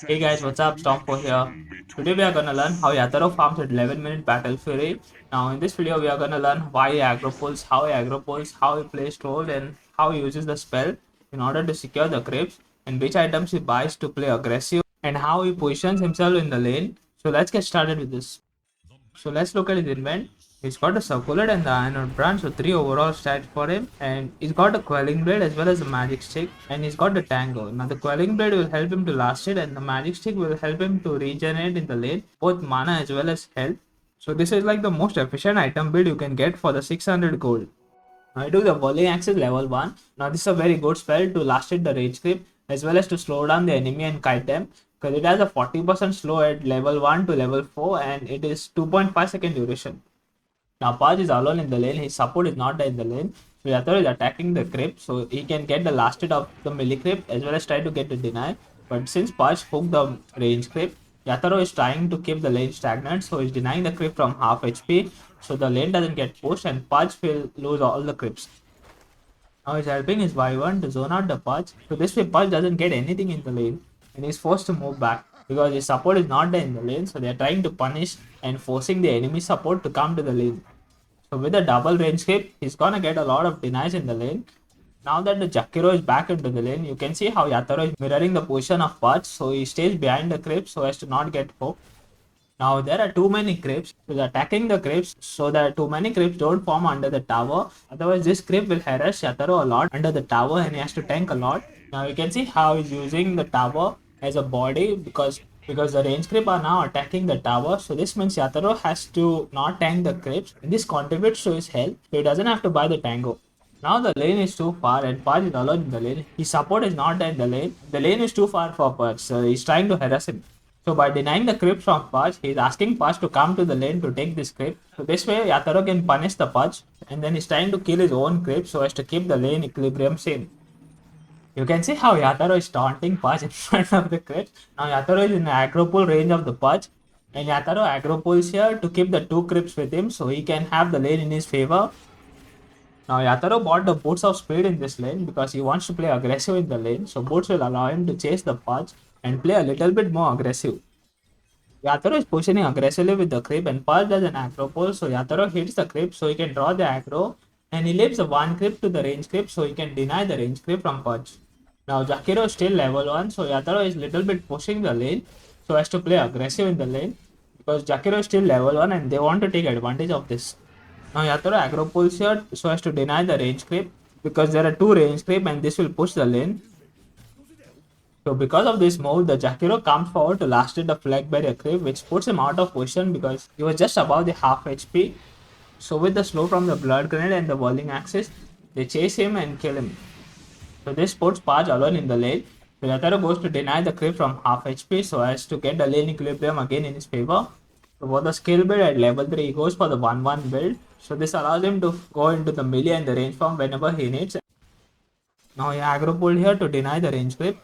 Hey guys, what's up? Stormpo here. Today we are gonna learn how YATORO farms at 11-minute Battlefury. Now in this video we are gonna learn why he aggro pulls, how he plays troll, and how he uses the spell in order to secure the creeps, and which items he buys to play aggressive, and how he positions himself in the lane. So let's get started with this. So let's look at his invent. He's got a circular and the iron branch, so 3 overall stats for him. And he's got a quelling blade as well as a magic stick. And he's got the tango. Now the quelling blade will help him to last it, and the magic stick will help him to regenerate in the lane, both mana as well as health. So this is like the most efficient item build you can get for the 600 gold. Now I do the whirling axis level 1. Now this is a very good spell to last hit the rage creep as well as to slow down the enemy and kite them, because it has a 40% slow at level 1 to level 4 and it is 2.5 second duration. Now Paj is alone in the lane, his support is not there in the lane. So YATORO is attacking the creep, so he can get the last hit of the melee creep as well as try to get the deny. But since Paj hooked the range creep, YATORO is trying to keep the lane stagnant, so he's denying the creep from half HP, so the lane doesn't get pushed and Paj will lose all the creeps. Now he's helping his Y1 to zone out the Paj, so this way Paj doesn't get anything in the lane and he's forced to move back because his support is not there in the lane, so they're trying to punish and forcing the enemy support to come to the lane. So with a double range creep, he's gonna get a lot of denies in the lane. Now that the Jakiro is back into the lane, you can see how YATORO is mirroring the position of Paj, so he stays behind the creep so as to not get hooked. Now there are too many creeps, so he's attacking the creeps so that too many creeps don't form under the tower. Otherwise this creep will harass YATORO a lot under the tower and he has to tank a lot. Now you can see how he's using the tower as a body because the range creep are now attacking the tower. So this means YATORO has to not tank the creeps. And this contributes to his health, so he doesn't have to buy the tango. Now the lane is too far and Paj is alone in the lane. His support is not there in the lane. The lane is too far for Paj, so he's trying to harass him. So by denying the creep from Paj, he is asking Paj to come to the lane to take this creep. So this way YATORO can punish the Paj and then he's trying to kill his own creep so as to keep the lane equilibrium same. You can see how YATORO is taunting Paj in front of the creeps. Now YATORO is in the aggro pull range of the Paj and YATORO aggro pulls here to keep the 2 creeps with him so he can have the lane in his favor. Now YATORO bought the boots of speed in this lane because he wants to play aggressive in the lane, so boots will allow him to chase the Paj and play a little bit more aggressive. YATORO is positioning aggressively with the creep and Paj does an aggro pull, so YATORO hits the creep so he can draw the aggro and he leaves the 1 creep to the range creep so he can deny the range creep from Paj. Now Jakiro is still level 1, so YATORO is little bit pushing the lane so as to play aggressive in the lane because Jakiro is still level 1 and they want to take advantage of this. Now YATORO aggro pulls here so as to deny the range creep because there are 2 range creep and this will push the lane. So because of this move, the Jakiro comes forward to last hit the flag barrier creep, which puts him out of position because he was just above the half HP. So with the slow from the blood grenade and the whirling axis, they chase him and kill him. So this puts Paj alone in the lane. So YATORO goes to deny the creep from half HP so as to get the lane equilibrium again in his favor. So for the skill build at level 3, he goes for the 1-1 build. So this allows him to go into the melee and the range form whenever he needs. Now he aggro pulled here to deny the range creep.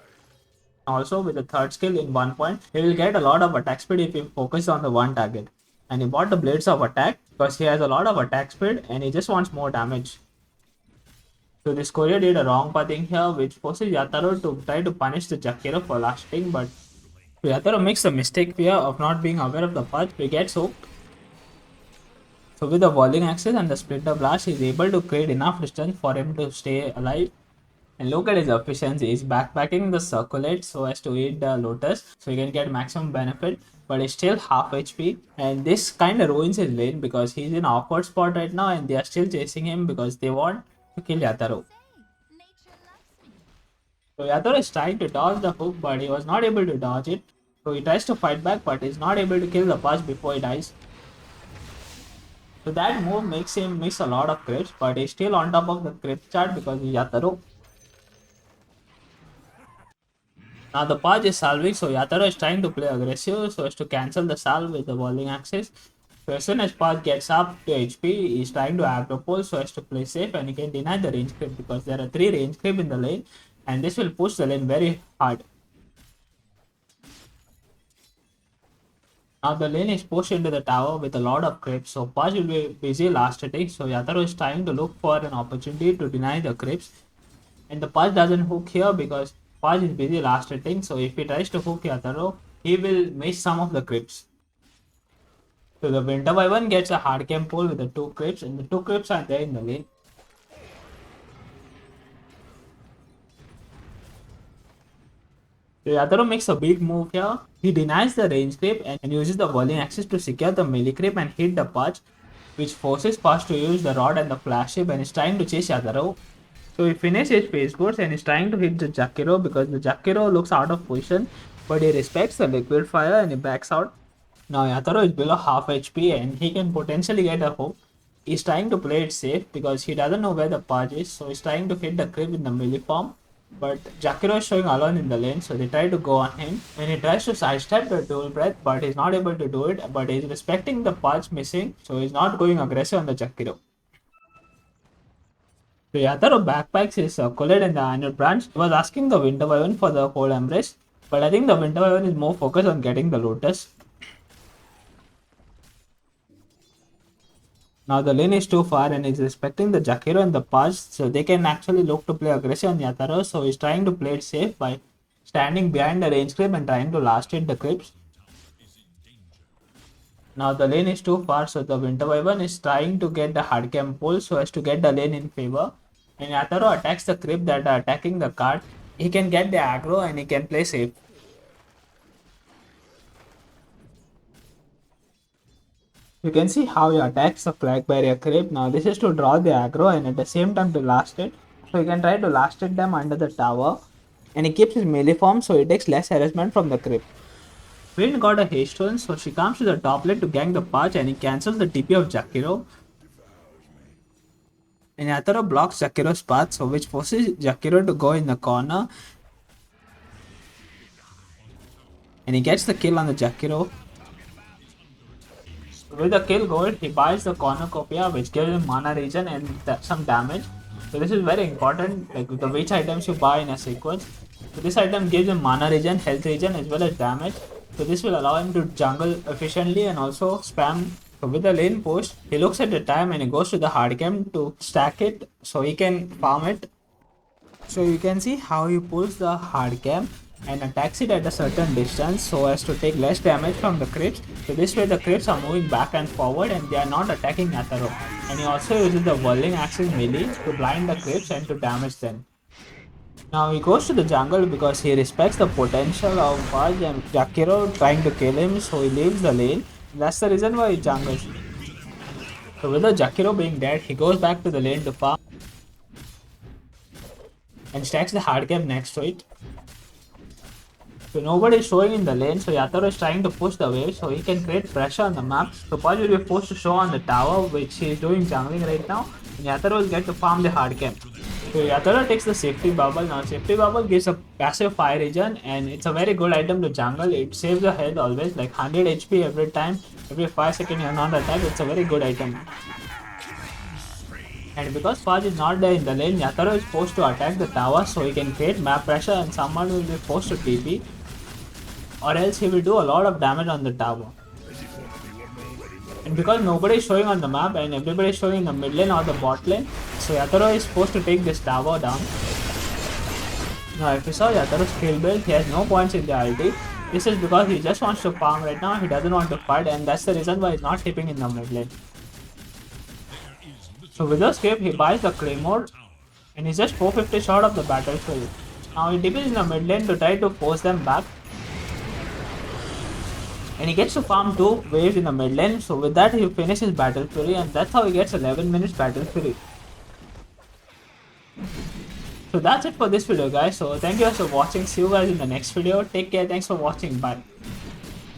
Also with the third skill in 1 point, he will get a lot of attack speed if he focuses on the one target. And he bought the blades of attack because he has a lot of attack speed and he just wants more damage. So this courier did a wrong pathing here which forces YATORO to try to punish the Jakiro for lasting, but YATORO makes the mistake here of not being aware of the path, he gets hooked. So with the whirling axis and the splitter blast, he is able to create enough distance for him to stay alive. And look at his efficiency, he's backpacking the circulate so as to eat the lotus so he can get maximum benefit, but he's still half HP and this kind of ruins his lane because he's in an awkward spot right now and they are still chasing him because they want to kill YATORO. So YATORO is trying to dodge the hook but he was not able to dodge it, so he tries to fight back but he's not able to kill the Paj before he dies. So that move makes him miss a lot of creeps, but he's still on top of the creep chart because he's YATORO. Now the Paj is salving, so YATORO is trying to play aggressive so as to cancel the salve with the whirling axis. So as soon as Paj gets up to HP, he is trying to aggro pull so as to play safe and he can deny the range creep because there are 3 range creep in the lane and this will push the lane very hard. Now the lane is pushed into the tower with a lot of creeps, so Paj will be busy last hitting, so YATORO is trying to look for an opportunity to deny the creeps. And the Paj doesn't hook here because Fudge is busy last hitting, so if he tries to hook YATORO, he will miss some of the creeps. So the Winter Wyvern gets a hard camp pull with the 2 creeps, and the 2 creeps are there in the lane. So YATORO makes a big move here. He denies the range creep and uses the whirling axis to secure the melee creep and hit the Fudge, which forces Fudge to use the rod and the flagship and is trying to chase YATORO. So he finishes his Space Force and is trying to hit the Jakiro because the Jakiro looks out of position, but he respects the liquid fire and he backs out. Now YATORO is below half HP and he can potentially get a hook. He's trying to play it safe because he doesn't know where the Pudge is, so he's trying to hit the creep in the melee form. But Jakiro is showing alone in the lane, so they try to go on him. And he tries to sidestep the dual breath, but he's not able to do it. But he's respecting the Pudge missing, so he's not going aggressive on the Jakiro. So YATORO backpacks his Colette and the Annual Branch. He was asking the Winter Wyvern for the whole Embrace, but I think the Winter Wyvern is more focused on getting the Lotus. Now the lane is too far and is respecting the Jakiro and the Pudge, so they can actually look to play aggressive on YATORO, so he's trying to play it safe by standing behind the range creep and trying to last hit the creeps. Now the lane is too far, so the Winter Wyvern is trying to get the hard camp pull so as to get the lane in favor. And YATORO attacks the creep that are attacking the cart. He can get the aggro and he can play safe. You can see how he attacks the flag barrier creep. Now this is to draw the aggro and at the same time to last it. So he can try to last it them under the tower. And he keeps his melee form so he takes less harassment from the creep. Queen got a haste stone, so she comes to the top lane to gank the Pudge and he cancels the TP of Jakiro. And YATORO blocks Jakiro's path, so which forces Jakiro to go in the corner. And he gets the kill on the Jakiro. With the kill gold, he buys the cornucopia, which gives him mana regen and some damage. So this is very important, like the which items you buy in a sequence. So this item gives him mana regen, health regen as well as damage. So this will allow him to jungle efficiently and also spam. So with the lane push, he looks at the time and he goes to the hard camp to stack it so he can farm it. So you can see how he pulls the hard camp and attacks it at a certain distance so as to take less damage from the creeps. So this way the creeps are moving back and forward and they are not attacking YATORO. And he also uses the whirling axis melee to blind the creeps and to damage them. Now he goes to the jungle because he respects the potential of Fudge and Jakiro trying to kill him, so he leaves the lane. That's the reason why he jungles. So with the Jakiro being dead, he goes back to the lane to farm and stacks the hard camp next to it. So nobody is showing in the lane, so YATORO is trying to push the wave so he can create pressure on the map. So Fudge will be forced to show on the tower, which he is doing jungling right now, and YATORO will get to farm the hard camp. So YATORO takes the safety bubble. Now safety bubble gives a passive fire regen and it's a very good item to jungle. It saves your health always, like 100 HP every time, every 5 seconds you're not attacked. It's a very good item. And because Fudge is not there in the lane, YATORO is forced to attack the tower so he can create map pressure and someone will be forced to TP. Or else he will do a lot of damage on the tower. And because nobody is showing on the map and everybody is showing in the mid lane or the bot lane, so YATORO is supposed to take this tower down. Now if you saw YATORO's skill build, he has no points in the ulti. This is because he just wants to farm right now, he doesn't want to fight, and that's the reason why he's not tipping in the mid lane. So with the skip, he buys the Claymore and he's just 450 short of the Battlefury. Now he tips in the mid lane to try to force them back. And he gets to farm 2 waves in the mid lane, so with that he finishes Battlefury and that's how he gets 11 minutes Battlefury. So that's it for this video guys, so thank you guys for watching, see you guys in the next video, take care, thanks for watching, bye.